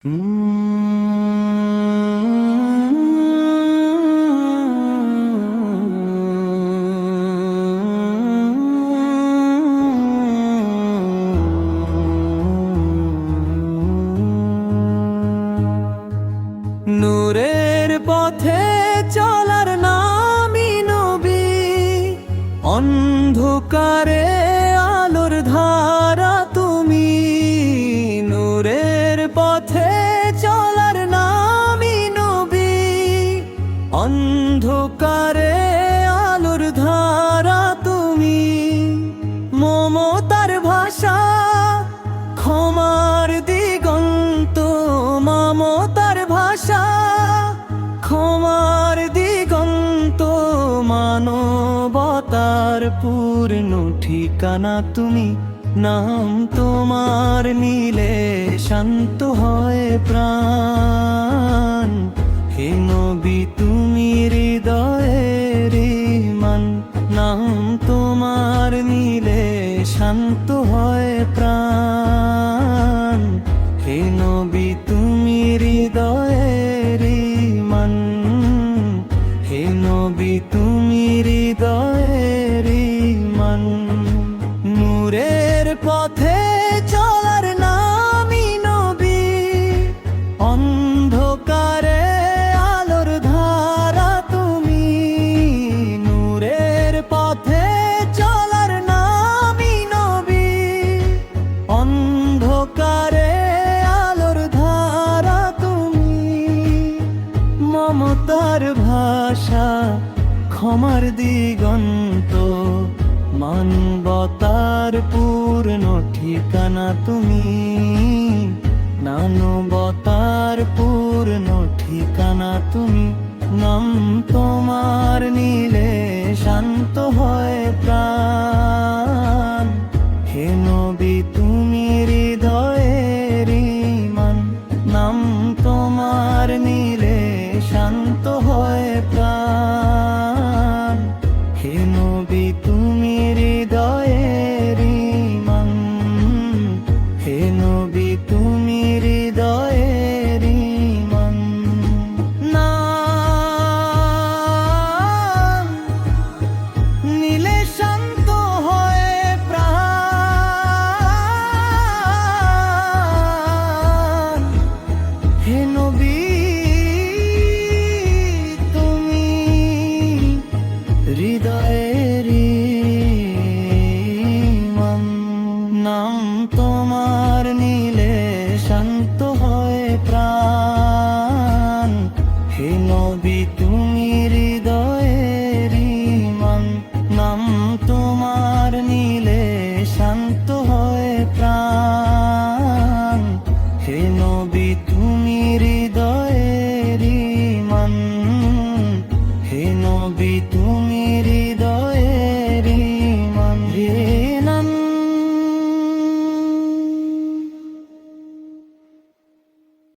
নূরের পথে চলার নামই নবী, অন্ধকারে আলোর ধারা তুমি। নূরের পথে চলার নামই নবী, অন্ধকারে আলোর ধারা তুমি। মমতার ভাষা ক্ষমার দিগন্ত, মমতার ভাষা ক্ষমার দিগন্ত। মানবতার পূর্ণ ঠিকানা তুমি, নাম তোমার নিলে শান্ত হয় প্রাণ। হে নবী তুমি হৃদয়ের ঈমান, নাম তোমার নিলে শান্ত হয় প্রাণ। হে নবী তুমি হৃদয়ের ঈমান, হে নবী তুমি হৃদয়ের ঈমান। নূরের পথে চলার নামই নবী, অন্ধকারে আলোর ধারা তুমি। নূরের পথে চলার নামই নবী, অন্ধকারে আলোর ধারা তুমি। মমতার ভাষা ক্ষমার দিগন্ত, মানবতার পূর্ণ ঠিকানা তুমি। মানবতার পূর্ণ ঠিকানা তুমি, নাম তোমার নিলে শান্ত হয় প্রাণ। হে নবী তুমি হৃদয়ের ঈমান, নাম তোমার নিলে শান্ত হয় প্রাণ। হে নবী তুমি হৃদয়ের ঈমান, হে নবী তুমি হৃদয়ের ঈমান। নাম নিলে শান্ত হয় প্রাণ। হে নবী তুমি হৃদয়ের ঈমান, নাম তোমার নিলে শান্ত হয় প্রাণ। হে নবী তুমি হৃদয়ের ঈমান, নাম তোমার নিলে শান্ত হয় প্রাণ। হে নবী